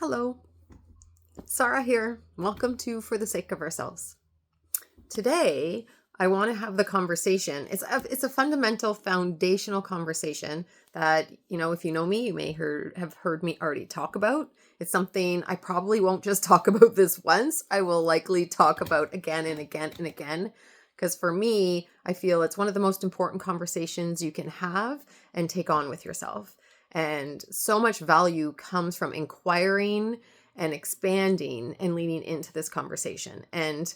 Hello, Szara here. Welcome to For the Sake of Ourselves. Today, I want to have the conversation. It's a fundamental, foundational conversation that, if you know me, you may have heard me already talk about. It's something I probably won't just talk about this once. I will likely talk about again and again and again. Because for me, I feel it's one of the most important conversations you can have and take on with yourself. And so much value comes from inquiring and expanding and leaning into this conversation. And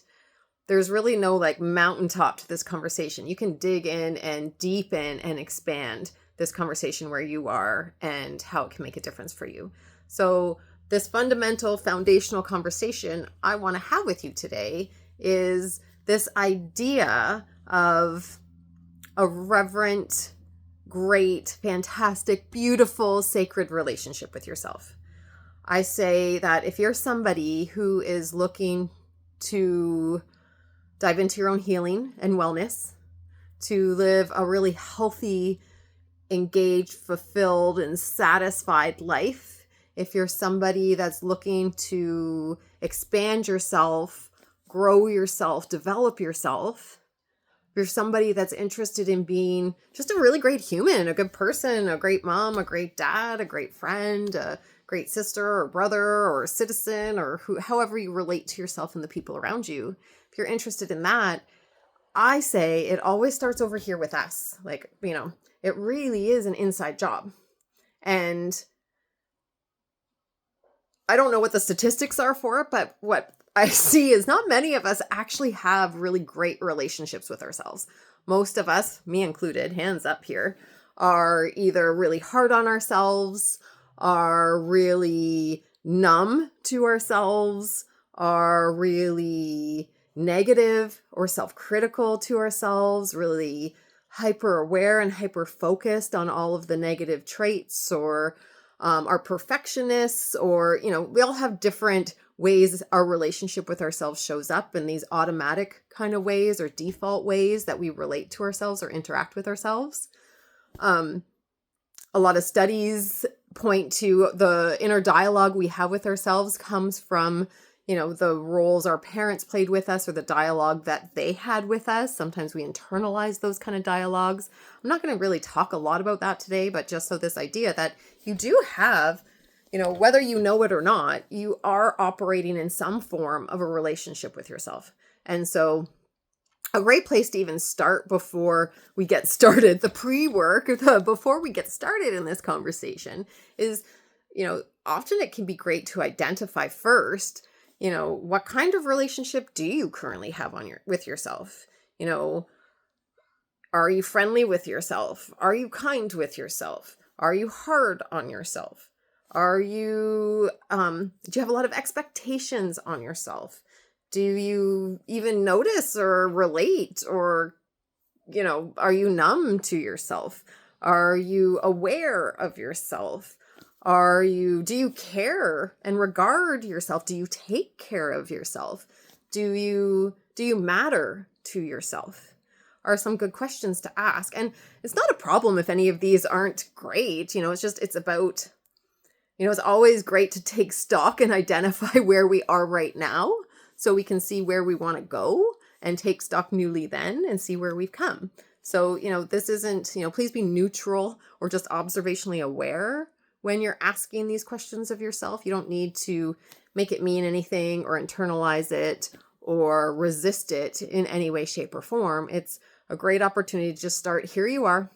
there's really no mountaintop to this conversation. You can dig in and deepen and expand this conversation where you are and how it can make a difference for you. So this fundamental foundational conversation I want to have with you today is this idea of a reverent, great, fantastic, beautiful, sacred relationship with yourself. I say that if you're somebody who is looking to dive into your own healing and wellness, to live a really healthy, engaged, fulfilled, and satisfied life, if you're somebody that's looking to expand yourself, grow yourself, develop yourself, if you're somebody that's interested in being just a really great human, a good person, a great mom, a great dad, a great friend, a great sister or brother or a citizen or however you relate to yourself and the people around you, if you're interested in that, I say it always starts over here with us. It really is an inside job. And I don't know what the statistics are for it, but what I see is not many of us actually have really great relationships with ourselves. Most of us, me included, hands up here, are either really hard on ourselves, are really numb to ourselves, are really negative or self-critical to ourselves, really hyper-aware and hyper-focused on all of the negative traits, or are perfectionists, or, we all have different ways our relationship with ourselves shows up in these automatic kind of ways or default ways that we relate to ourselves or interact with ourselves. A lot of studies point to the inner dialogue we have with ourselves comes from, the roles our parents played with us or the dialogue that they had with us. Sometimes we internalize those kind of dialogues. I'm not going to really talk a lot about that today, but just so this idea that you do have, whether you know it or not, you are operating in some form of a relationship with yourself. And so a great place to even start before we get started, the pre-work, before we get started in this conversation is, often it can be great to identify first, what kind of relationship do you currently have with yourself? Are you friendly with yourself? Are you kind with yourself? Are you hard on yourself? Are you, do you have a lot of expectations on yourself? Do you even notice or relate or, are you numb to yourself? Are you aware of yourself? Do you care and regard yourself? Do you take care of yourself? Do you matter to yourself? Are some good questions to ask. And it's not a problem if any of these aren't great. It's about, it's always great to take stock and identify where we are right now so we can see where we want to go and take stock newly then and see where we've come. So, this isn't, please be neutral or just observationally aware when you're asking these questions of yourself. You don't need to make it mean anything or internalize it or resist it in any way, shape, or form. It's a great opportunity to just start. Here you are.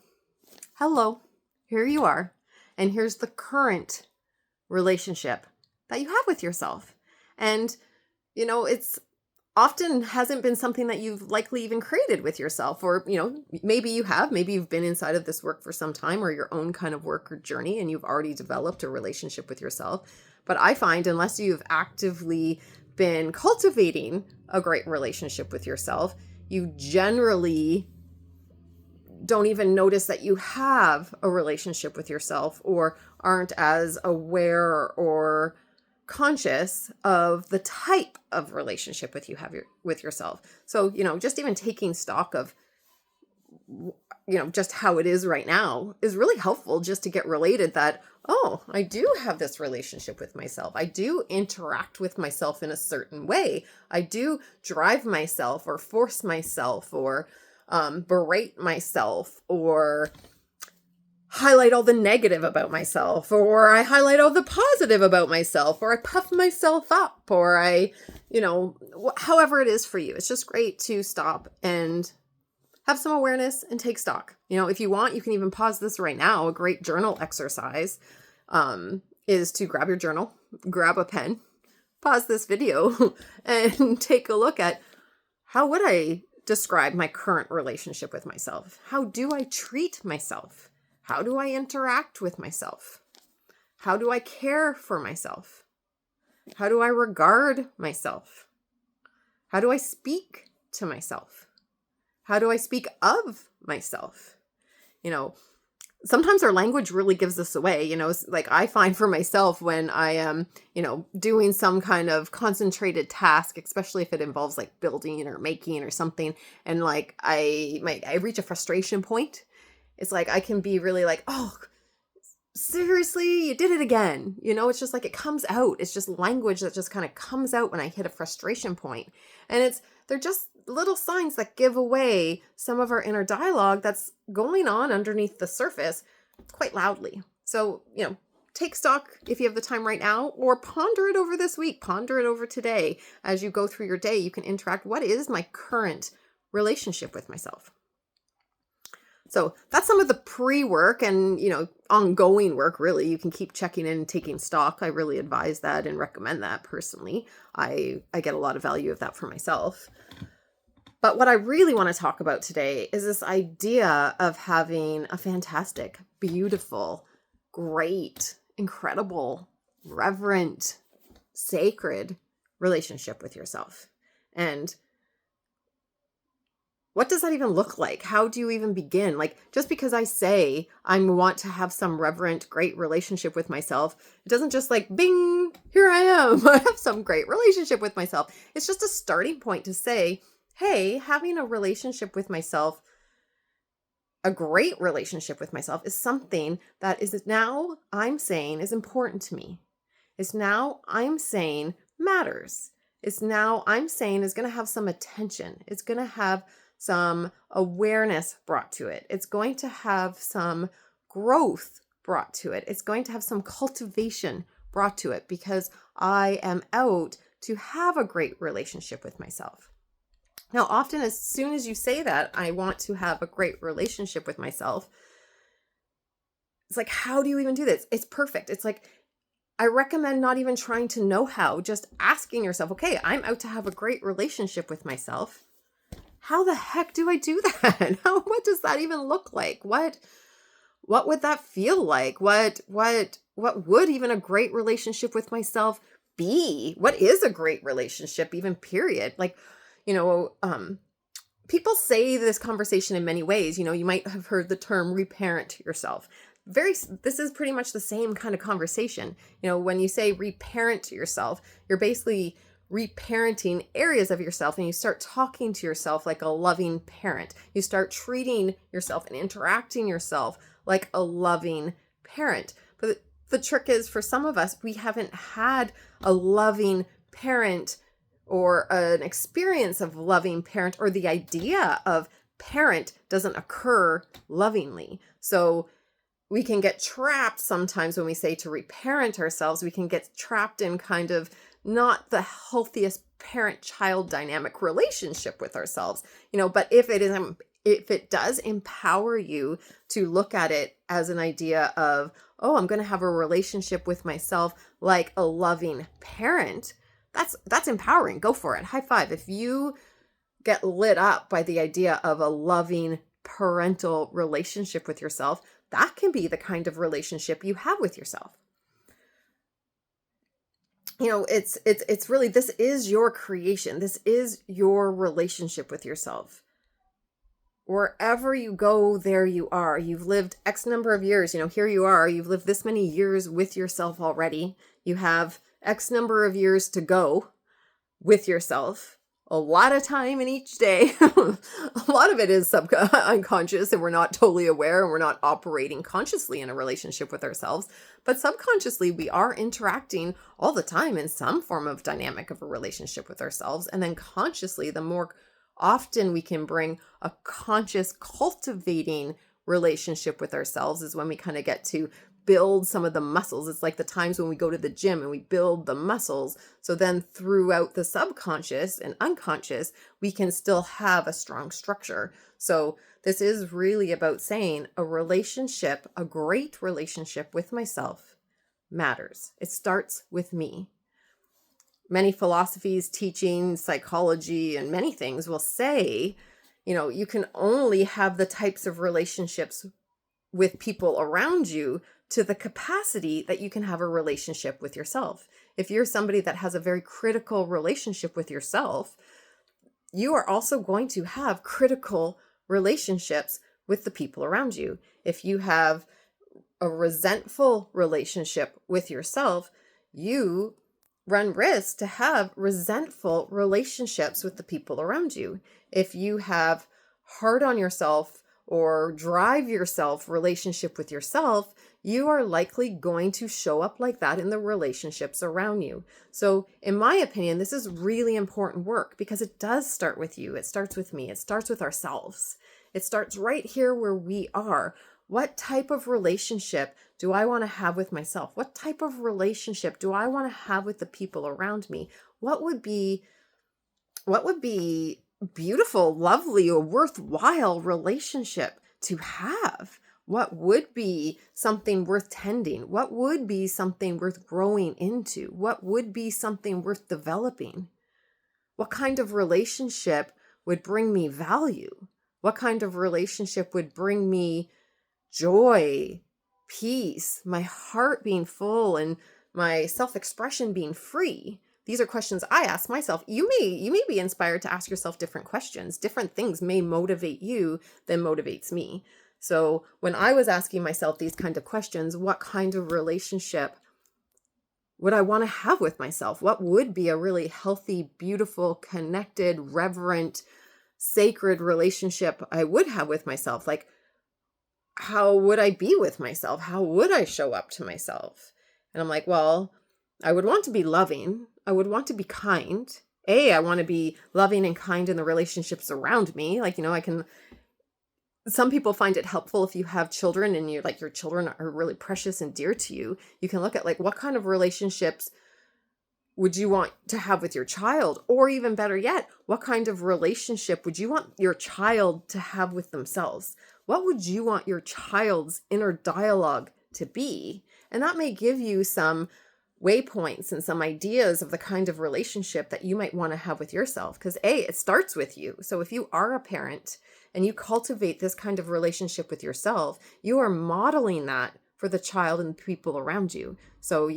Hello. Here you are. And here's the current relationship that you have with yourself. And, it's often hasn't been something that you've likely even created with yourself, or, maybe you have, maybe you've been inside of this work for some time or your own kind of work or journey, and you've already developed a relationship with yourself. But I find unless you've actively been cultivating a great relationship with yourself, you generally don't even notice that you have a relationship with yourself or aren't as aware or conscious of the type of relationship with yourself. So, just even taking stock of, just how it is right now is really helpful, just to get related that, oh, I do have this relationship with myself. I do interact with myself in a certain way. I do drive myself or force myself or berate myself or highlight all the negative about myself, or I highlight all the positive about myself, or I puff myself up, or I, however it is for you. It's just great to stop and have some awareness and take stock. If you want, you can even pause this right now. A great journal exercise is to grab your journal, grab a pen, pause this video, and take a look at, how would I describe my current relationship with myself? How do I treat myself? How do I interact with myself? How do I care for myself? How do I regard myself? How do I speak to myself? How do I speak of myself? Sometimes our language really gives us away. Like I find for myself when I am, doing some kind of concentrated task, especially if it involves like building or making or something, and like I reach a frustration point. It's like I can be really like, oh, seriously, you did it again. It's just like it comes out. It's just language that just kind of comes out when I hit a frustration point. And they're just little signs that give away some of our inner dialogue that's going on underneath the surface quite loudly. So, take stock if you have the time right now, or ponder it over this week, ponder it over today. As you go through your day, you can interact. What is my current relationship with myself? So that's some of the pre-work and, ongoing work, really. You can keep checking in and taking stock. I really advise that and recommend that personally. I get a lot of value of that for myself. But what I really want to talk about today is this idea of having a fantastic, beautiful, great, incredible, reverent, sacred relationship with yourself. And what does that even look like? How do you even begin? Like, just because I say I want to have some reverent, great relationship with myself, it doesn't just like, bing, here I am. I have some great relationship with myself. It's just a starting point to say, hey, having a relationship with myself, a great relationship with myself, is something that is now I'm saying is important to me. It's now I'm saying matters. It's now I'm saying is going to have some attention. It's going to have some awareness brought to it. It's going to have some growth brought to it. It's going to have some cultivation brought to it, because I am out to have a great relationship with myself. Now, often as soon as you say that, I want to have a great relationship with myself, it's like, how do you even do this? It's perfect. It's like, I recommend not even trying to know how, just asking yourself, okay, I'm out to have a great relationship with myself. How the heck do I do that? What does that even look like? What would that feel like? What would even a great relationship with myself be? What is a great relationship even, period? Like, people say this conversation in many ways. You might have heard the term reparent yourself. This is pretty much the same kind of conversation. When you say reparent yourself, you're basically reparenting areas of yourself, and you start talking to yourself like a loving parent. You start treating yourself and interacting yourself like a loving parent. But the trick is, for some of us, we haven't had a loving parent or an experience of loving parent, or the idea of parent doesn't occur lovingly. So we can get trapped sometimes when we say to reparent ourselves. We can get trapped in kind of not the healthiest parent-child dynamic relationship with ourselves, but if it does empower you to look at it as an idea of, oh, I'm going to have a relationship with myself like a loving parent, that's empowering. Go for it. High five. If you get lit up by the idea of a loving parental relationship with yourself, that can be the kind of relationship you have with yourself. It's really, this is your creation. This is your relationship with yourself. Wherever you go, there you are. You've lived X number of years. Here you are. You've lived this many years with yourself already. You have X number of years to go with yourself. a lot of time in each day. A lot of it is unconscious, and we're not totally aware, and we're not operating consciously in a relationship with ourselves. But subconsciously, we are interacting all the time in some form of dynamic of a relationship with ourselves. And then consciously, the more often we can bring a conscious cultivating relationship with ourselves is when we kind of get to build some of the muscles. It's like the times when we go to the gym and we build the muscles. So then throughout the subconscious and unconscious, we can still have a strong structure. So this is really about saying a relationship, a great relationship with myself matters. It starts with me. Many philosophies, teachings, psychology, and many things will say, you can only have the types of relationships with people around you to the capacity that you can have a relationship with yourself. If you're somebody that has a very critical relationship with yourself, you are also going to have critical relationships with the people around you. If you have a resentful relationship with yourself, you run risk to have resentful relationships with the people around you. If you have hard on yourself or drive yourself relationship with yourself, you are likely going to show up like that in the relationships around you. So in my opinion, this is really important work because it does start with you. It starts with me. It starts with ourselves. It starts right here where we are. What type of relationship do I want to have with myself? What type of relationship do I want to have with the people around me? What would be beautiful, lovely, or worthwhile relationship to have? What would be something worth tending? What would be something worth growing into? What would be something worth developing? What kind of relationship would bring me value? What kind of relationship would bring me joy, peace, my heart being full, and my self-expression being free? These are questions I ask myself. You may be inspired to ask yourself different questions. Different things may motivate you than motivates me. So when I was asking myself these kind of questions, what kind of relationship would I want to have with myself? What would be a really healthy, beautiful, connected, reverent, sacred relationship I would have with myself? Like, how would I be with myself? How would I show up to myself? And I'm like, well, I would want to be loving. I would want to be kind. I want to be loving and kind in the relationships around me. Like, some people find it helpful if you have children and you're like, your children are really precious and dear to you. You can look at like, what kind of relationships would you want to have with your child? Or even better yet, what kind of relationship would you want your child to have with themselves? What would you want your child's inner dialogue to be? And that may give you some waypoints and some ideas of the kind of relationship that you might want to have with yourself. Because it starts with you. So if you are a parent and you cultivate this kind of relationship with yourself, you are modeling that for the child and the people around you. So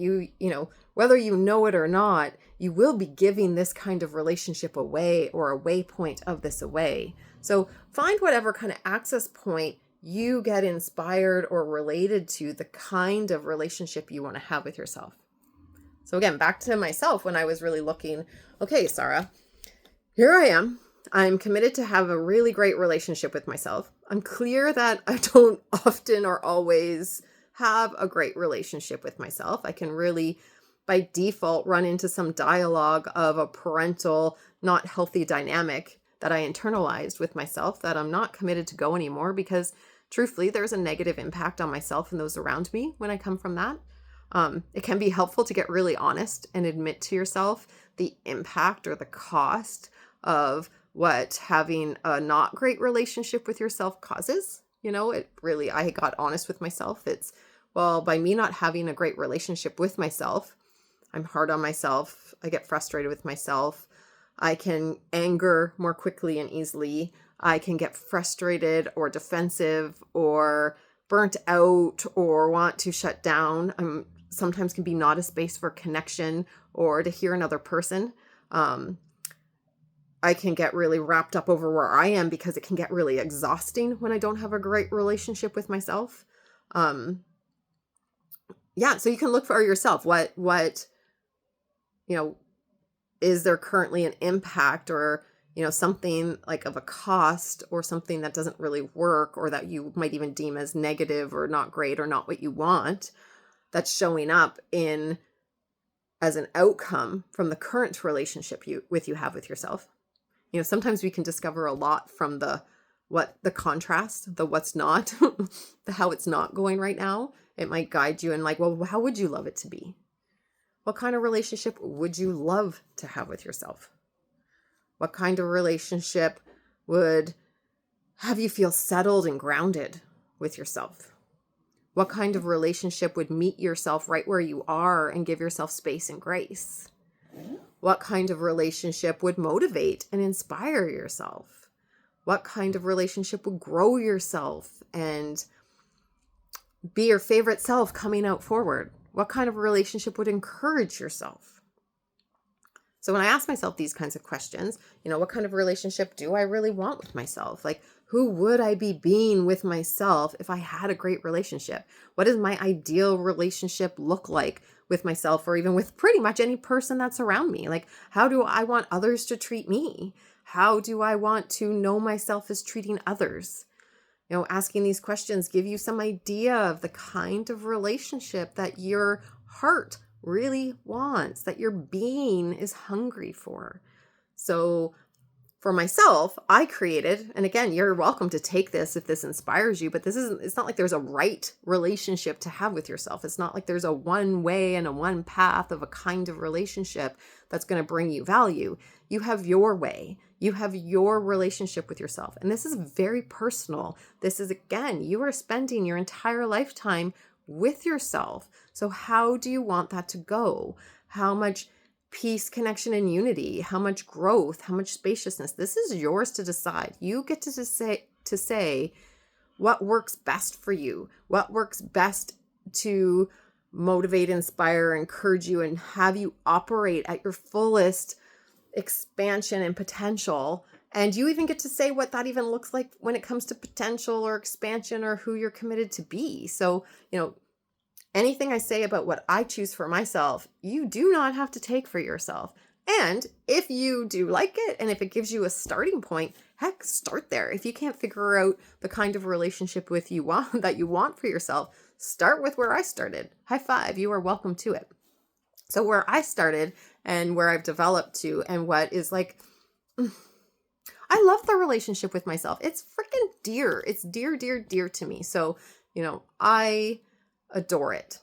whether you know it or not, you will be giving this kind of relationship away, or a waypoint of this away. So find whatever kind of access point you get inspired or related to the kind of relationship you want to have with yourself. So again, back to myself when I was really looking, okay, Szara, here I am. I'm committed to have a really great relationship with myself. I'm clear that I don't often or always have a great relationship with myself. I can really, by default, run into some dialogue of a parental, not healthy dynamic that I internalized with myself that I'm not committed to go anymore, because truthfully, there's a negative impact on myself and those around me when I come from that. It can be helpful to get really honest and admit to yourself the impact or the cost of what having a not great relationship with yourself causes. I got honest with myself. By me not having a great relationship with myself, I'm hard on myself. I get frustrated with myself. I can anger more quickly and easily. I can get frustrated or defensive or burnt out or want to shut down. Sometimes can be not a space for connection or to hear another person. I can get really wrapped up over where I am because it can get really exhausting when I don't have a great relationship with myself. So you can look for yourself. What is there currently an impact or, something like of a cost or something that doesn't really work or that you might even deem as negative or not great or not what you want that's showing up in as an outcome from the current relationship you have with yourself. Sometimes we can discover a lot from the contrast, the what's not, the how it's not going right now. It might guide you in like, well, how would you love it to be? What kind of relationship would you love to have with yourself? What kind of relationship would have you feel settled and grounded with yourself? What kind of relationship would meet yourself right where you are and give yourself space and grace? What kind of relationship would motivate and inspire yourself? What kind of relationship would grow yourself and be your favorite self coming out forward? What kind of relationship would encourage yourself? So when I ask myself these kinds of questions, what kind of relationship do I really want with myself? Like, who would I be being with myself if I had a great relationship? What does my ideal relationship look like with myself or even with pretty much any person that's around me? Like, how do I want others to treat me? How do I want to know myself as treating others? Asking these questions give you some idea of the kind of relationship that your heart really wants, that your being is hungry for. So for myself, I created, and again, you're welcome to take this if this inspires you, but it's not like there's a right relationship to have with yourself. It's not like there's a one way and a one path of a kind of relationship that's going to bring you value. You have your way. You have your relationship with yourself. And this is very personal. This is, again, you are spending your entire lifetime with yourself. So how do you want that to go? How much peace, connection, and unity? How much growth? How much spaciousness? This is yours to decide. You get to say what works best for you, what works best to motivate, inspire, encourage you, and have you operate at your fullest expansion and potential. And you even get to say what that even looks like when it comes to potential or expansion or who you're committed to be. So, anything I say about what I choose for myself, you do not have to take for yourself. And if you do like it, and if it gives you a starting point, heck, start there. If you can't figure out the kind of relationship that you want for yourself, start with where I started. High five, you are welcome to it. So where I started and where I've developed to, and what is like, I love the relationship with myself. It's freaking dear. It's dear, dear, dear to me. So, I adore it.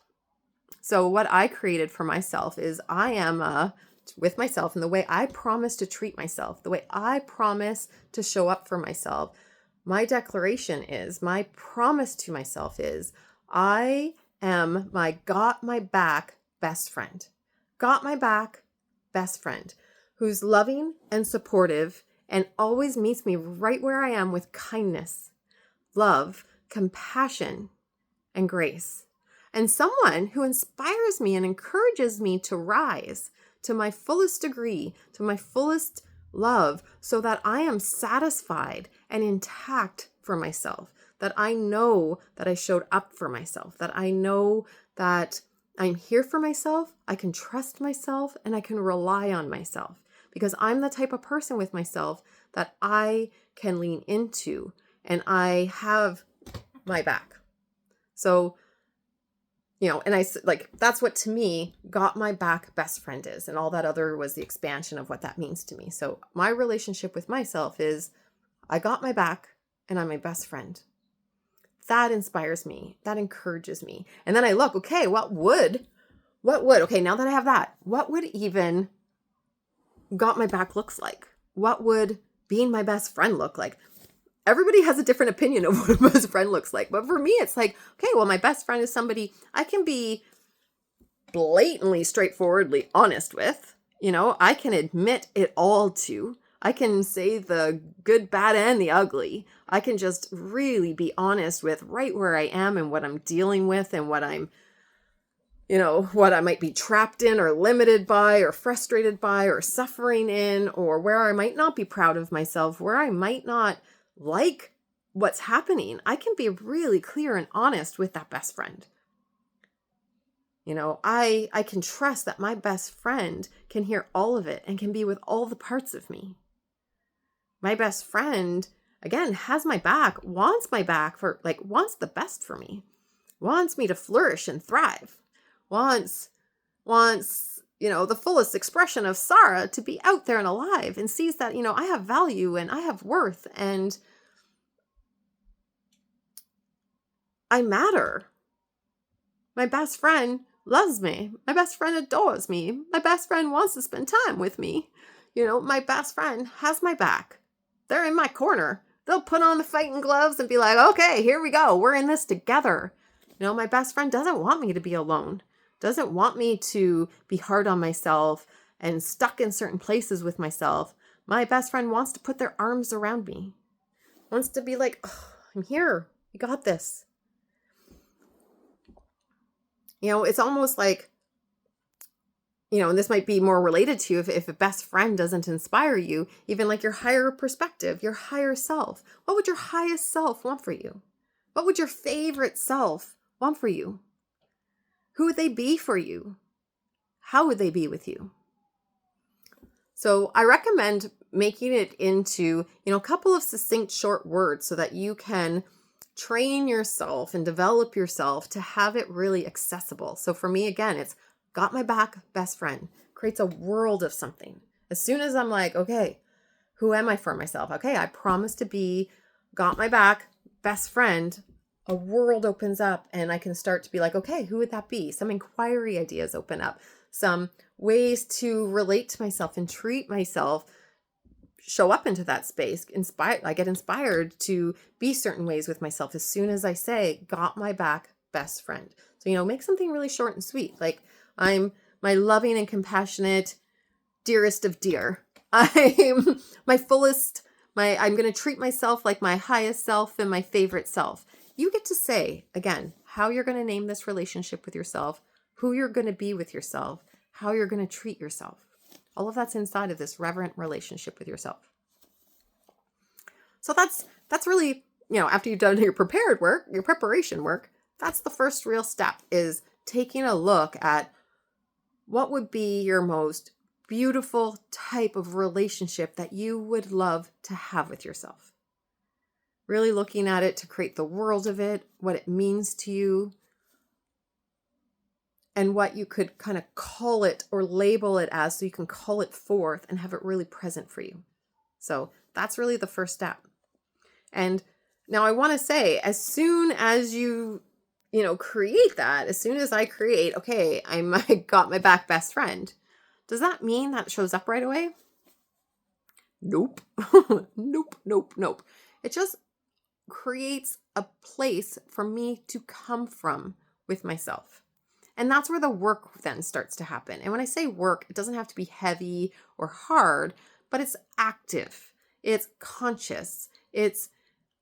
So what I created for myself is I am with myself, and the way I promise to treat myself, the way I promise to show up for myself. My declaration is, my promise to myself is, I am my got my back best friend. Got my back best friend who's loving and supportive and always meets me right where I am with kindness, love, compassion, and grace. And someone who inspires me and encourages me to rise to my fullest degree, to my fullest love, so that I am satisfied and intact for myself, that I know that I showed up for myself, that I know that I'm here for myself, I can trust myself, and I can rely on myself, because I'm the type of person with myself that I can lean into, and I have my back. So, and that's what to me got my back best friend is. And all that other was the expansion of what that means to me. So my relationship with myself is I got my back and I'm my best friend. That inspires me. That encourages me. And then I look, okay, okay, now that I have that, what would even got my back looks like? What would being my best friend look like? Everybody has a different opinion of what a best friend looks like. But for me, it's like, okay, well, my best friend is somebody I can be blatantly, straightforwardly honest with. I can admit it all to. I can say the good, bad, and the ugly. I can just really be honest with right where I am and what I'm dealing with and what I'm, what I might be trapped in or limited by or frustrated by or suffering in, or where I might not be proud of myself, where I might not like what's happening. I can be really clear and honest with that best friend. I can trust that my best friend can hear all of it and can be with all the parts of me. My best friend, again, has my back, wants my back wants the best for me, wants me to flourish and thrive, wants, the fullest expression of Szara to be out there and alive, and sees that, I have value and I have worth and I matter. My best friend loves me. My best friend adores me. My best friend wants to spend time with me. My best friend has my back. They're in my corner. They'll put on the fighting gloves and be like, okay, here we go. We're in this together. My best friend doesn't want me to be alone, doesn't want me to be hard on myself and stuck in certain places with myself. My best friend wants to put their arms around me, wants to be like, oh, I'm here. You got this. It's almost like, and this might be more related to you if a best friend doesn't inspire you, even like your higher perspective, your higher self. What would your highest self want for you? What would your favorite self want for you? Who would they be for you? How would they be with you? So I recommend making it into, a couple of succinct short words so that you can train yourself and develop yourself to have it really accessible. So for me, again, it's got my back, best friend. Creates a world of something. As soon as I'm like, okay, who am I for myself? Okay, I promise to be got my back, best friend. A world opens up and I can start to be like, okay, who would that be? Some inquiry ideas open up. Some ways to relate to myself and treat myself show up into that space. I get inspired to be certain ways with myself as soon as I say, got my back, best friend. So, make something really short and sweet. Like, I'm my loving and compassionate, dearest of dear. I'm my fullest, I'm going to treat myself like my highest self and my favorite self. You get to say, again, how you're going to name this relationship with yourself, who you're going to be with yourself, how you're going to treat yourself. All of that's inside of this reverent relationship with yourself. So that's really, after you've done your preparation work, that's the first real step, is taking a look at what would be your most beautiful type of relationship that you would love to have with yourself. Really looking at it to create the world of it, what it means to you, and what you could kind of call it or label it as, so you can call it forth and have it really present for you. So that's really the first step. And now I want to say, as soon as you create that, as soon as I create, okay, I got my back best friend, does that mean that shows up right away? Nope. Nope. It just creates a place for me to come from with myself. And that's where the work then starts to happen. And when I say work, it doesn't have to be heavy or hard, but it's active, it's conscious, it's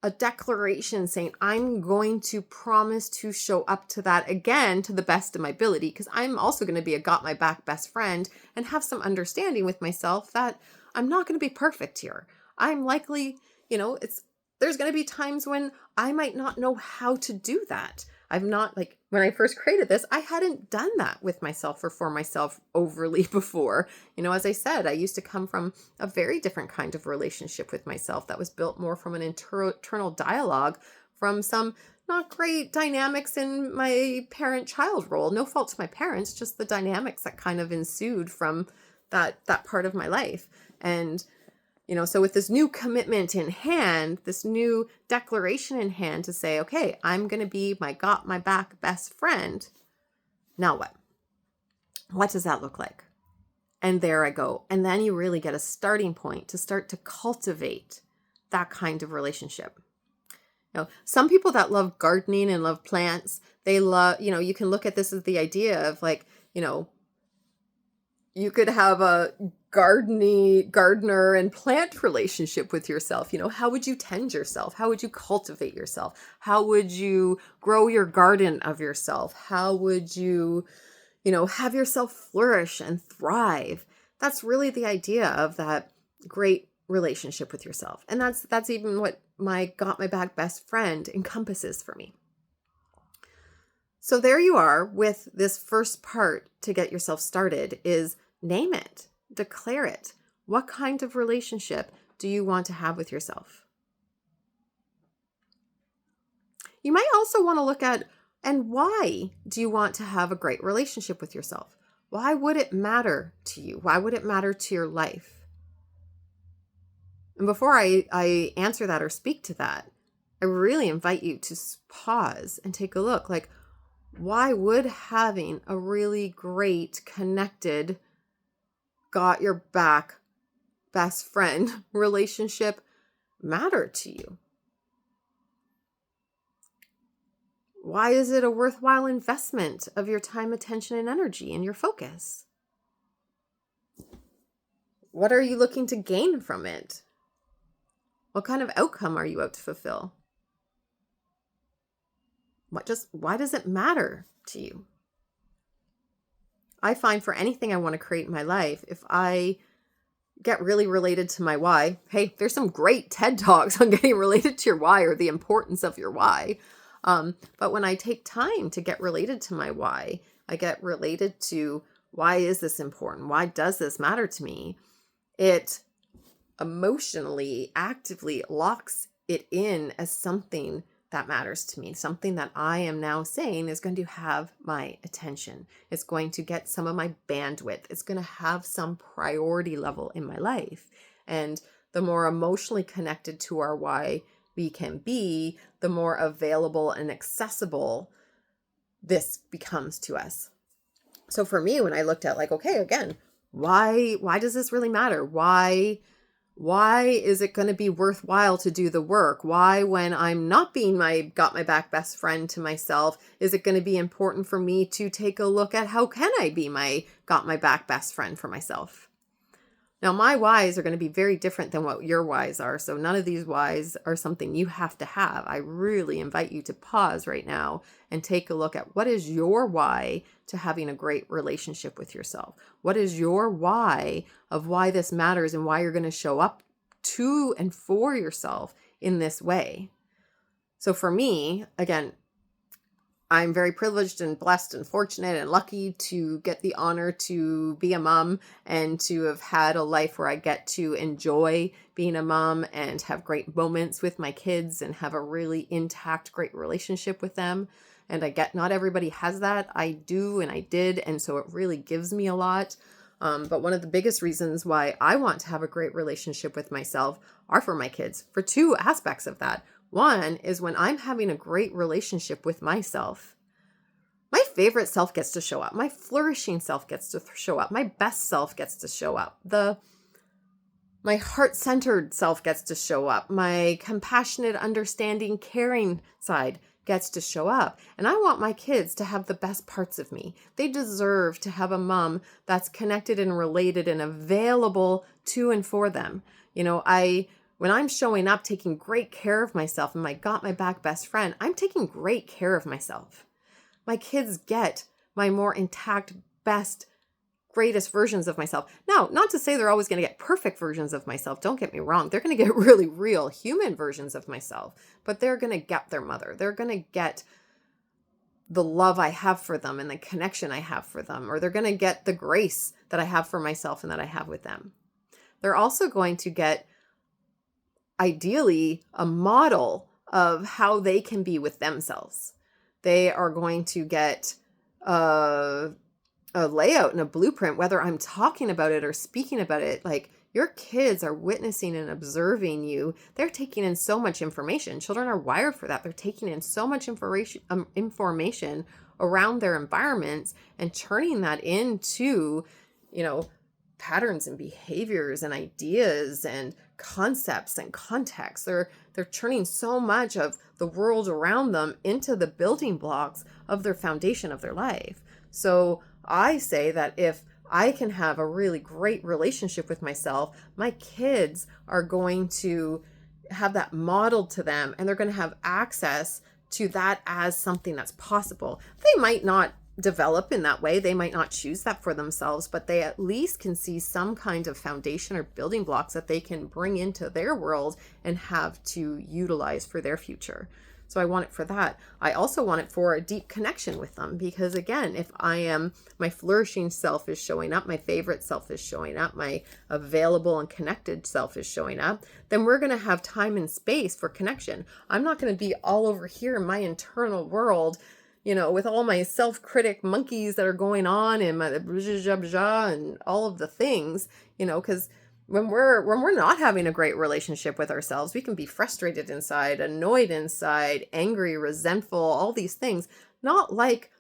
a declaration saying, I'm going to promise to show up to that again to the best of my ability, because I'm also going to be a got my back best friend and have some understanding with myself that I'm not going to be perfect here. I'm likely, there's going to be times when I might not know how to do that. I've not, when I first created this, I hadn't done that with myself or for myself overly before. As I said, I used to come from a very different kind of relationship with myself that was built more from an internal dialogue, from some not great dynamics in my parent-child role. No fault to my parents, just the dynamics that kind of ensued from that part of my life. And so with this new commitment in hand, this new declaration in hand to say, okay, I'm going to be my got my back best friend. Now what? What does that look like? And there I go. And then you really get a starting point to start to cultivate that kind of relationship. Some people that love gardening and love plants, they love, you can look at this as the idea of you could have a gardener and plant relationship with yourself. How would you tend yourself? How would you cultivate yourself? How would you grow your garden of yourself? How would you, have yourself flourish and thrive? That's really the idea of that great relationship with yourself. And that's even what my got my back best friend encompasses for me. So there you are with this first part to get yourself started is name it, declare it. What kind of relationship do you want to have with yourself? You might also want to look at, and why do you want to have a great relationship with yourself? Why would it matter to you? Why would it matter to your life? And before I answer that or speak to that, I really invite you to pause and take a look. Like, why would having a really great, connected, got your back, best friend relationship matter to you? Why is it a worthwhile investment of your time, attention, and energy and your focus? What are you looking to gain from it? What kind of outcome are you out to fulfill? Why does it matter to you? I find for anything I want to create in my life, if I get really related to my why, hey, there's some great TED Talks on getting related to your why or the importance of your why. But when I take time to get related to my why, I get related to why is this important? Why does this matter to me? It emotionally, actively locks it in as something that matters to me, something that I am now saying is going to have my attention. It's going to get some of my bandwidth. It's going to have some priority level in my life. And the more emotionally connected to our why we can be, the more available and accessible this becomes to us. So for me, when I looked at like, okay, again, why does this really matter? Why is it going to be worthwhile to do the work? Why, when I'm not being my got my back best friend to myself, is it going to be important for me to take a look at how can I be my got my back best friend for myself? Now, my whys are going to be very different than what your whys are. So none of these whys are something you have to have. I really invite you to pause right now and take a look at what is your why to having a great relationship with yourself. What is your why of why this matters and why you're going to show up to and for yourself in this way? So for me, again, I'm very privileged and blessed and fortunate and lucky to get the honor to be a mom and to have had a life where I get to enjoy being a mom and have great moments with my kids and have a really intact, great relationship with them. And I get not everybody has that. I do and I did. And so it really gives me a lot. But one of the biggest reasons why I want to have a great relationship with myself are for my kids, for two aspects of that. One is when I'm having a great relationship with myself, my favorite self gets to show up. My flourishing self gets to show up. My best self gets to show up. My heart-centered self gets to show up. My compassionate, understanding, caring side gets to show up. And I want my kids to have the best parts of me. They deserve to have a mom that's connected and related and available to and for them. You know, when I'm showing up, taking great care of myself and my got my back best friend, I'm taking great care of myself. My kids get my more intact, best, greatest versions of myself. Now, not to say they're always going to get perfect versions of myself. Don't get me wrong. They're going to get really real human versions of myself, but they're going to get their mother. They're going to get the love I have for them and the connection I have for them, or they're going to get the grace that I have for myself and that I have with them. They're also going to get ideally a model of how they can be with themselves. They are going to get a layout and a blueprint, whether I'm talking about it or speaking about it. Like, your kids are witnessing and observing you. They're taking in so much information. Children are wired for that. They're taking in so much information around their environments and turning that into, patterns and behaviors and ideas and concepts and contexts. They're turning so much of the world around them into the building blocks of their foundation of their life. So I say that if I can have a really great relationship with myself, my kids are going to have that modeled to them, and they're going to have access to that as something that's possible. They might not develop in that way. They might not choose that for themselves, but they at least can see some kind of foundation or building blocks that they can bring into their world and have to utilize for their future. So I want it for that. I also want it for a deep connection with them, because again, if my flourishing self is showing up, my favorite self is showing up, my available and connected self is showing up, then we're going to have time and space for connection. I'm not going to be all over here in my internal world, with all my self-critic monkeys that are going on and my and all of the things, because when we're not having a great relationship with ourselves, we can be frustrated inside, annoyed inside, angry, resentful, all these things. Not like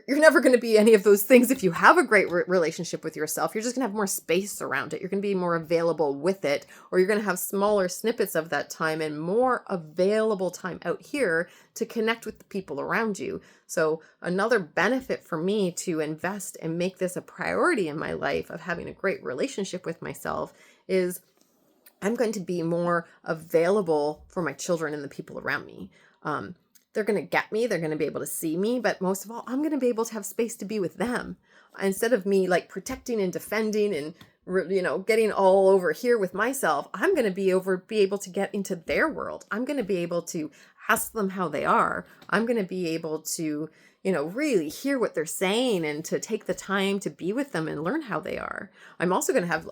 you're never going to be any of those things if you have a great relationship with yourself. You're just going to have more space around it. You're going to be more available with it, or you're going to have smaller snippets of that time and more available time out here to connect with the people around you. So another benefit for me to invest and make this a priority in my life of having a great relationship with myself is I'm going to be more available for my children and the people around me. They're going to get me, they're going to be able to see me, but most of all, I'm going to be able to have space to be with them instead of me like protecting and defending and, getting all over here with myself. I'm going to be able to get into their world. I'm going to be able to ask them how they are. I'm going to be able to, really hear what they're saying and to take the time to be with them and learn how they are. I'm also going to have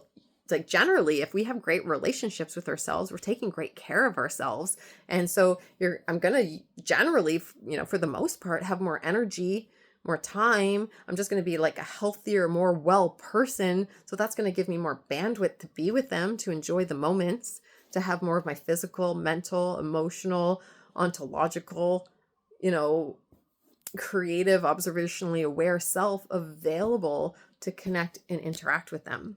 generally, if we have great relationships with ourselves, we're taking great care of ourselves. And so I'm going to generally, for the most part, have more energy, more time. I'm just going to be like a healthier, more well person. So that's going to give me more bandwidth to be with them, to enjoy the moments, to have more of my physical, mental, emotional, ontological, creative, observationally aware self available to connect and interact with them.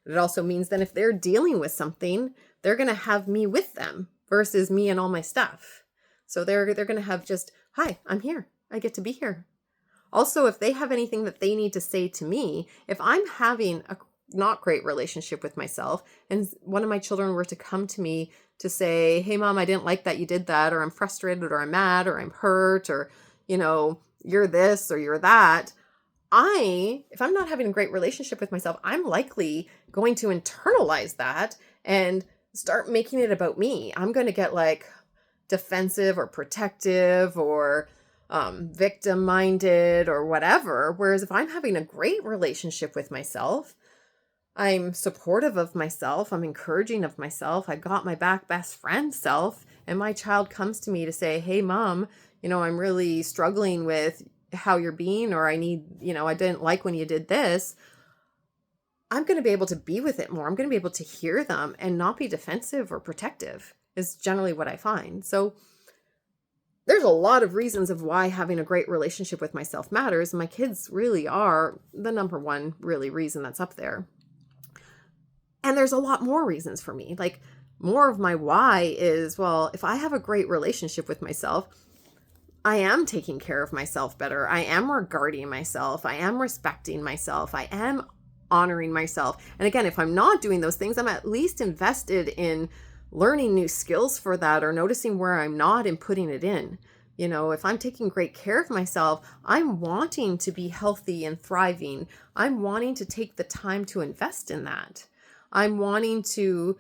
It also means that if they're dealing with something, they're going to have me with them versus me and all my stuff. So they're going to have just, hi, I'm here. I get to be here. Also, if they have anything that they need to say to me, if I'm having a not great relationship with myself and one of my children were to come to me to say, hey, mom, I didn't like that you did that, or I'm frustrated, or I'm mad, or I'm hurt, or, you're this or you're that. If I'm not having a great relationship with myself, I'm likely going to internalize that and start making it about me. I'm going to get like defensive or protective or victim-minded or whatever. Whereas if I'm having a great relationship with myself, I'm supportive of myself, I'm encouraging of myself, I got my back best friend self, and my child comes to me to say, hey, mom, I'm really struggling with how you're being, or I need, I didn't like when you did this. I'm going to be able to be with it more. I'm going to be able to hear them and not be defensive or protective is generally what I find. So there's a lot of reasons of why having a great relationship with myself matters. My kids really are the number one really reason that's up there. And there's a lot more reasons for me. Like more of my why is, well, if I have a great relationship with myself, I am taking care of myself better. I am regarding myself. I am respecting myself. I am honoring myself. And again, if I'm not doing those things, I'm at least invested in learning new skills for that or noticing where I'm not and putting it in. If I'm taking great care of myself, I'm wanting to be healthy and thriving. I'm wanting to take the time to invest in that. I'm wanting to,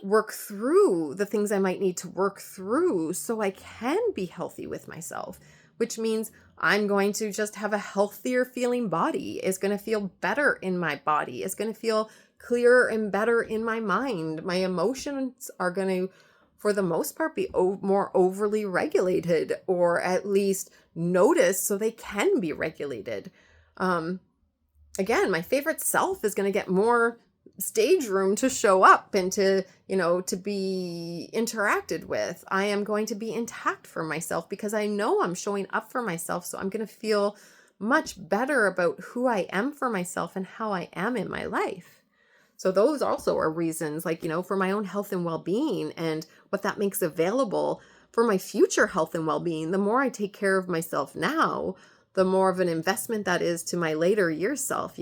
work through the things I might need to work through so I can be healthy with myself, which means I'm going to just have a healthier feeling body. It's going to feel better in my body. It's going to feel clearer and better in my mind. My emotions are going to, for the most part, be more overly regulated, or at least noticed so they can be regulated. Again, my favorite self is going to get more stage room to show up and to be interacted with. I am going to be intact for myself because I know I'm showing up for myself. So I'm going to feel much better about who I am for myself and how I am in my life. So those also are reasons, for my own health and well-being and what that makes available for my future health and well-being. The more I take care of myself now, the more of an investment that is to my later years self.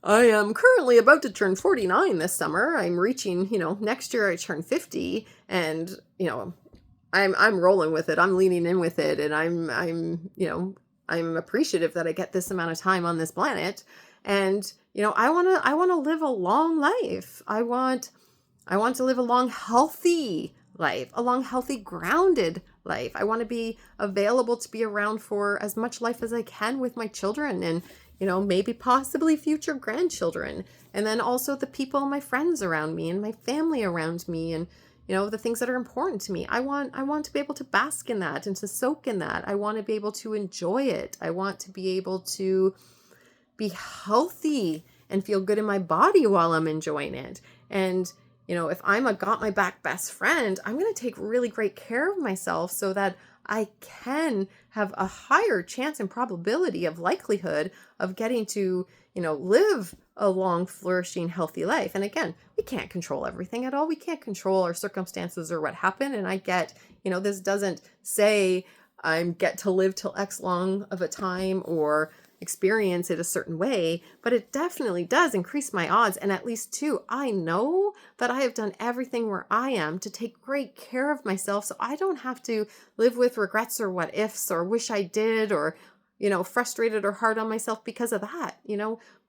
I am currently about to turn 49 this summer. I'm reaching, next year I turn 50, and, I'm rolling with it. I'm leaning in with it. And I'm appreciative that I get this amount of time on this planet. And, I want to live a long life. I want to live a long, healthy life, a long, healthy, grounded life. I want to be available to be around for as much life as I can with my children and, maybe possibly future grandchildren. And then also the people, my friends around me and my family around me and, the things that are important to me. I want to be able to bask in that and to soak in that. I want to be able to enjoy it. I want to be able to be healthy and feel good in my body while I'm enjoying it. And, if I'm a got my back best friend, I'm going to take really great care of myself so that I can have a higher chance and probability of likelihood of getting to, live a long, flourishing, healthy life. And again, we can't control everything at all. We can't control our circumstances or what happened. And I get, this doesn't say I get to live till X long of a time or experience it a certain way, but it definitely does increase my odds. And at least two, I know that I have done everything where I am to take great care of myself. So I don't have to live with regrets or what ifs or wish I did or, frustrated or hard on myself because of that.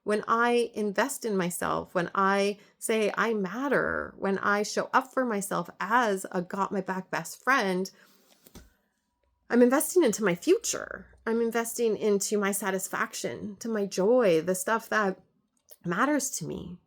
When I invest in myself, when I say I matter, when I show up for myself as a got my back best friend, I'm investing into my future. I'm investing into my satisfaction, to my joy, the stuff that matters to me.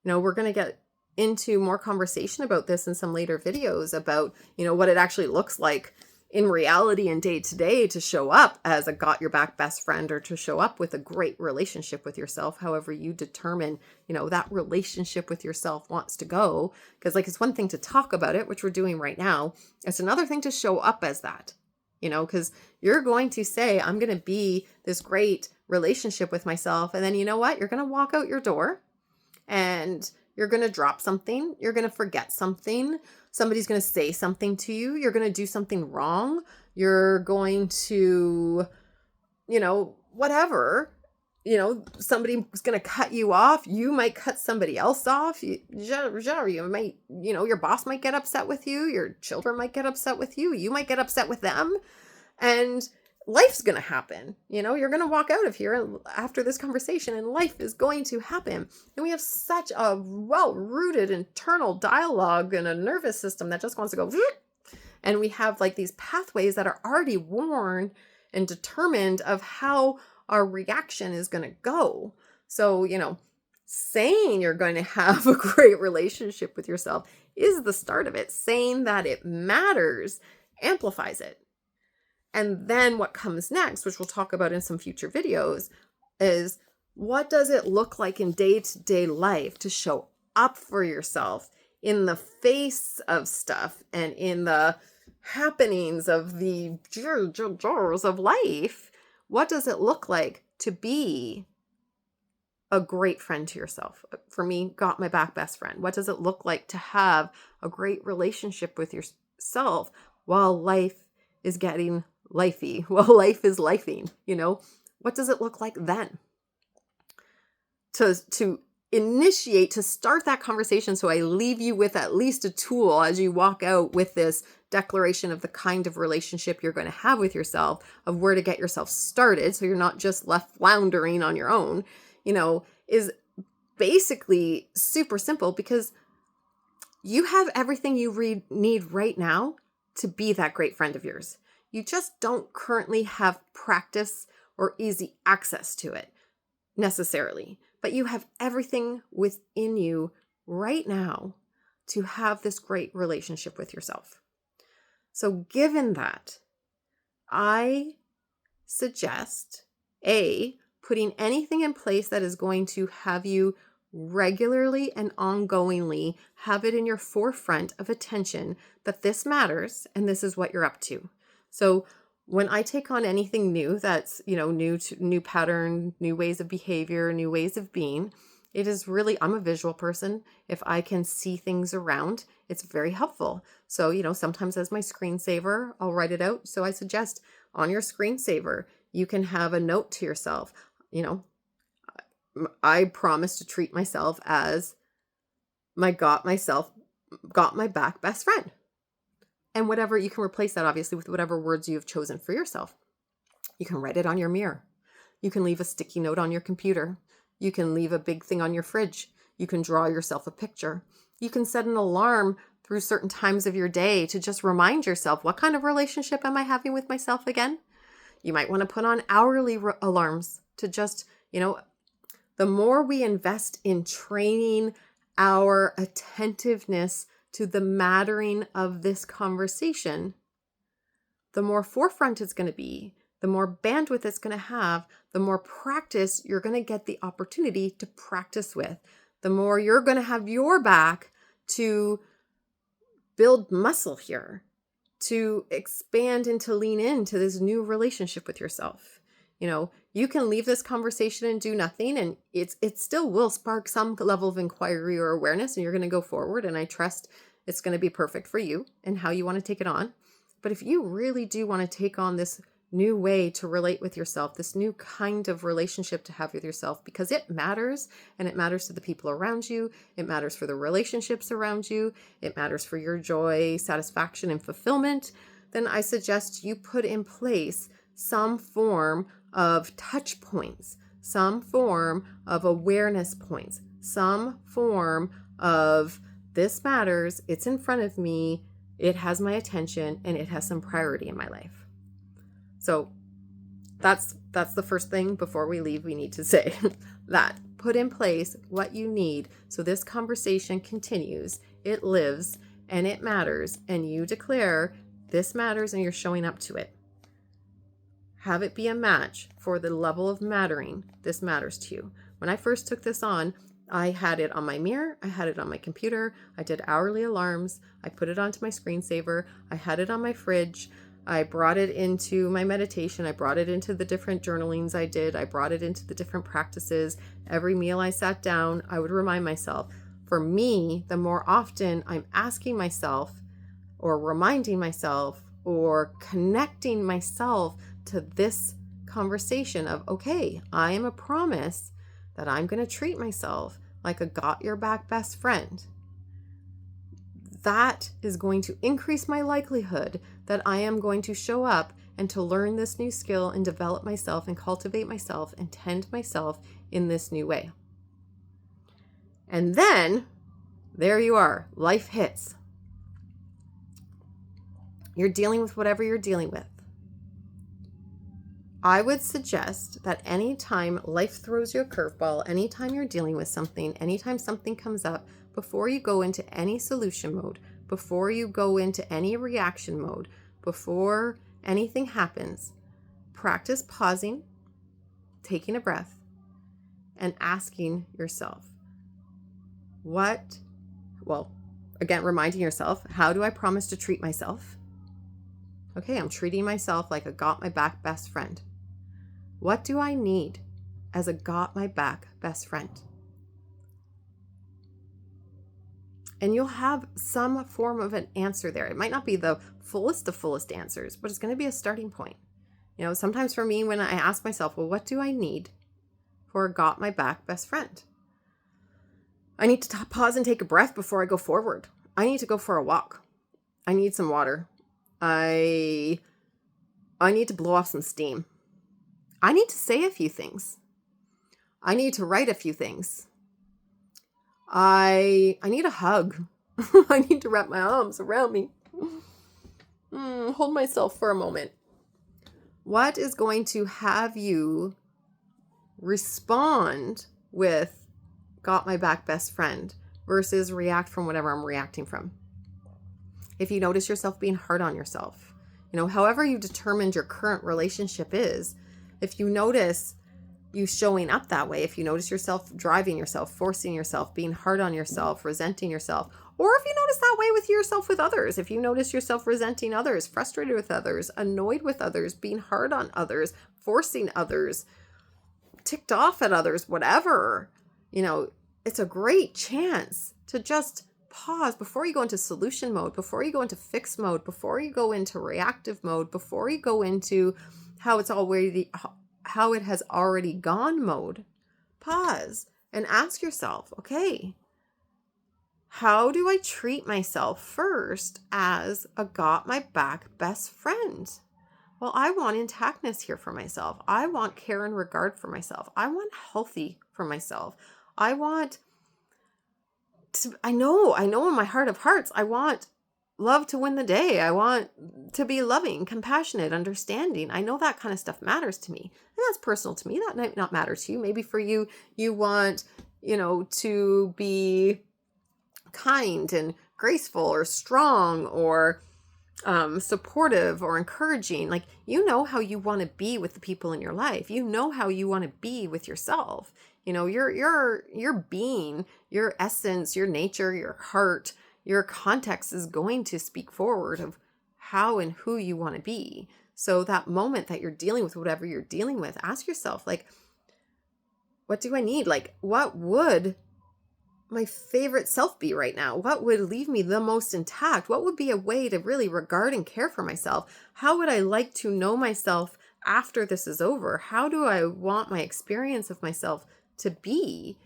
We're going to get into more conversation about this in some later videos about, what it actually looks like in reality and day to day to show up as a got your back best friend or to show up with a great relationship with yourself, however you determine, that relationship with yourself wants to go. Because it's one thing to talk about it, which we're doing right now. It's another thing to show up as that. Because you're going to say, I'm going to be this great relationship with myself. And then you know what? You're going to walk out your door and you're going to drop something. You're going to forget something. Somebody's going to say something to you. You're going to do something wrong. You're going to, whatever. Somebody's going to cut you off. You might cut somebody else off. You might, your boss might get upset with you. Your children might get upset with you. You might get upset with them. And life's going to happen. You're going to walk out of here after this conversation and life is going to happen. And we have such a well-rooted internal dialogue and a nervous system that just wants to go. And we have these pathways that are already worn and determined of how our reaction is going to go. So, saying you're going to have a great relationship with yourself is the start of it. Saying that it matters amplifies it. And then what comes next, which we'll talk about in some future videos, is what does it look like in day-to-day life to show up for yourself in the face of stuff and in the happenings of the jars of life? What does it look like to be a great friend to yourself? For me, got my back best friend. What does it look like to have a great relationship with yourself while life is getting lifey, while life is lifing? What does it look like then? To initiate, to start that conversation, so I leave you with at least a tool as you walk out with this declaration of the kind of relationship you're going to have with yourself, of where to get yourself started so you're not just left floundering on your own, is basically super simple, because you have everything you need right now to be that great friend of yours. You just don't currently have practice or easy access to it necessarily, but you have everything within you right now to have this great relationship with yourself. So given that, I suggest putting anything in place that is going to have you regularly and ongoingly have it in your forefront of attention that this matters and this is what you're up to. So when I take on anything new that's, new pattern, new ways of behavior, new ways of being, it is really, I'm a visual person. If I can see things around, it's very helpful. So, sometimes as my screensaver, I'll write it out. So I suggest on your screensaver, you can have a note to yourself. I promise to treat myself as my got my back best friend. And whatever, you can replace that obviously with whatever words you have chosen for yourself. You can write it on your mirror. You can leave a sticky note on your computer. You can leave a big thing on your fridge. You can draw yourself a picture. You can set an alarm through certain times of your day to just remind yourself, what kind of relationship am I having with myself again? You might want to put on hourly alarms to just, the more we invest in training our attentiveness to the mattering of this conversation, the more forefront it's going to be, the more bandwidth it's going to have, the more practice you're going to get the opportunity to practice with, the more you're going to have your back to build muscle here, to expand and to lean into this new relationship with yourself. You can leave this conversation and do nothing, and it still will spark some level of inquiry or awareness, and you're going to go forward. And I trust it's going to be perfect for you and how you want to take it on. But if you really do want to take on this new way to relate with yourself, this new kind of relationship to have with yourself, because it matters, and it matters to the people around you, it matters for the relationships around you, it matters for your joy, satisfaction, and fulfillment, then I suggest you put in place some form of touch points, some form of awareness points, some form of this matters, it's in front of me, it has my attention, and it has some priority in my life. So that's the first thing before we leave we need to say. That put in place what you need so this conversation continues, it lives, and it matters, and you declare this matters and you're showing up to it. Have it be a match for the level of mattering this matters to you. When I first took this on, I had it on my mirror, I had it on my computer, I did hourly alarms, I put it onto my screensaver, I had it on my fridge, I brought it into my meditation, I brought it into the different journalings I did, I brought it into the different practices. Every meal I sat down, I would remind myself. For me, the more often I'm asking myself or reminding myself or connecting myself to this conversation of, okay, I am a promise that I'm going to treat myself like a got your back best friend. That is going to increase my likelihood that I am going to show up and to learn this new skill and develop myself and cultivate myself and tend myself in this new way. And then there you are, life hits. You're dealing with whatever you're dealing with. I would suggest that anytime life throws you a curveball, anytime you're dealing with something, anytime something comes up, before you go into any solution mode, before you go into any reaction mode, before anything happens, practice pausing, taking a breath, and asking yourself, reminding yourself, how do I promise to treat myself? Okay, I'm treating myself like a got my back best friend. What do I need as a got my back best friend? And you'll have some form of an answer there. It might not be the fullest of fullest answers, but it's going to be a starting point. Sometimes for me, when I ask myself, well, what do I need for a got my back best friend? I need to pause and take a breath before I go forward. I need to go for a walk. I need some water. I need to blow off some steam. I need to say a few things. I need to write a few things. I need a hug. I need to wrap my arms around me. Hold myself for a moment. What is going to have you respond with got my back best friend versus react from whatever I'm reacting from? If you notice yourself being hard on yourself, however you determined your current relationship is, if you notice you showing up that way, if you notice yourself driving yourself, forcing yourself, being hard on yourself, resenting yourself, or if you notice that way with yourself with others, if you notice yourself resenting others, frustrated with others, annoyed with others, being hard on others, forcing others, ticked off at others, whatever, it's a great chance to just pause before you go into solution mode, before you go into fix mode, before you go into reactive mode, before you go into how it has already gone mode. Pause and ask yourself, okay, how do I treat myself first as a got my back best friend? Well, I want intactness here for myself. I want care and regard for myself. I want healthy for myself. I want I know in my heart of hearts, I want love to win the day. I want to be loving, compassionate, understanding. I know that kind of stuff matters to me. And that's personal to me. That might not matter to you. Maybe for you, you want, to be kind and graceful or strong or supportive or encouraging. Like, how you want to be with the people in your life. How you want to be with yourself. Your being, your essence, your nature, your heart, your context is going to speak forward of how and who you want to be. So that moment that you're dealing with whatever you're dealing with, ask yourself, like, what do I need? Like, what would my favorite self be right now? What would leave me the most intact? What would be a way to really regard and care for myself? How would I like to know myself after this is over? How do I want my experience of myself to be?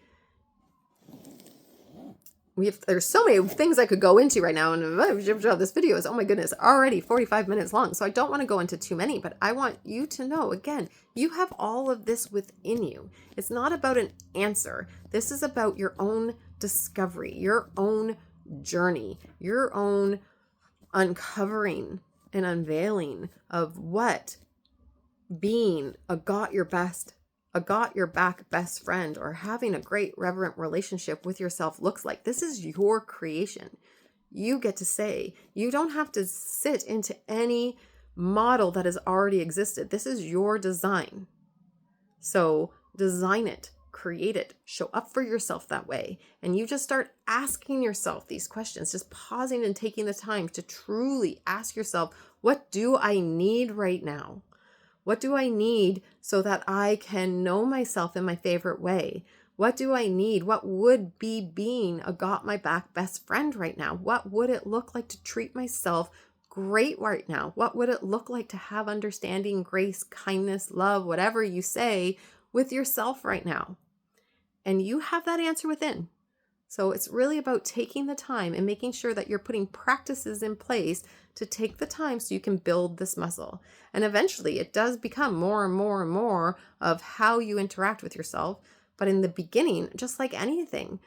There's so many things I could go into right now, and this video is, oh my goodness, already 45 minutes long. So I don't want to go into too many, but I want you to know, again, you have all of this within you. It's not about an answer. This is about your own discovery, your own journey, your own uncovering and unveiling of what being a got your back best friend or having a great reverent relationship with yourself looks like. This is your creation. You get to say. You don't have to sit into any model that has already existed. This is your design. So design it, create it, show up for yourself that way. And you just start asking yourself these questions, just pausing and taking the time to truly ask yourself, what do I need right now? What do I need so that I can know myself in my favorite way? What do I need? What would be being a got my back best friend right now? What would it look like to treat myself great right now? What would it look like to have understanding, grace, kindness, love, whatever you say with yourself right now? And you have that answer within. So it's really about taking the time and making sure that you're putting practices in place to take the time so you can build this muscle. And eventually it does become more and more and more of how you interact with yourself. But in the beginning, just like anything,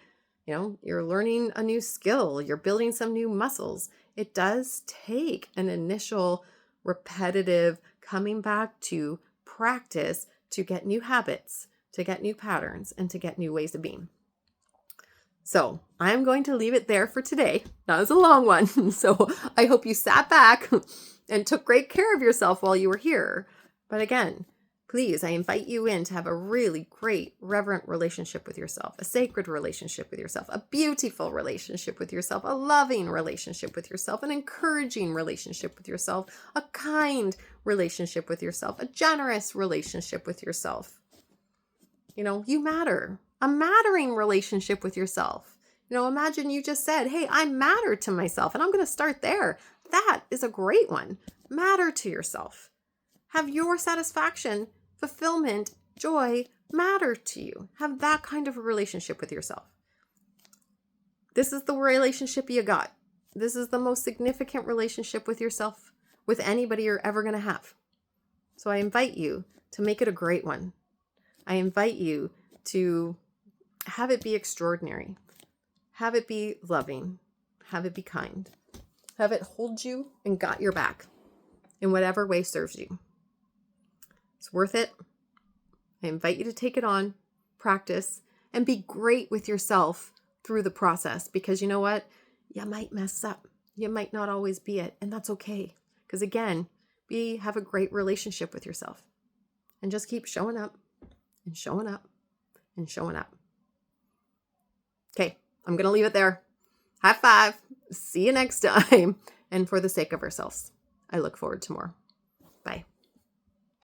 you're learning a new skill, you're building some new muscles. It does take an initial repetitive coming back to practice to get new habits, to get new patterns, and to get new ways of being. So I'm going to leave it there for today. That was a long one. So I hope you sat back and took great care of yourself while you were here. But again, please, I invite you in to have a really great, reverent relationship with yourself, a sacred relationship with yourself, a beautiful relationship with yourself, a loving relationship with yourself, an encouraging relationship with yourself, a kind relationship with yourself, a generous relationship with yourself. You matter. A mattering relationship with yourself. Imagine you just said, hey, I matter to myself, and I'm going to start there. That is a great one. Matter to yourself. Have your satisfaction, fulfillment, joy matter to you. Have that kind of a relationship with yourself. This is the relationship you got. This is the most significant relationship with yourself, with anybody you're ever going to have. So I invite you to make it a great one. I invite you to have it be extraordinary. Have it be loving. Have it be kind. Have it hold you and got your back in whatever way serves you. It's worth it. I invite you to take it on, practice, and be great with yourself through the process, because you know what? You might mess up. You might not always be it, and that's okay. Because again, have a great relationship with yourself and just keep showing up and showing up and showing up. Okay, I'm going to leave it there. High five. See you next time. And for the sake of ourselves, I look forward to more. Bye.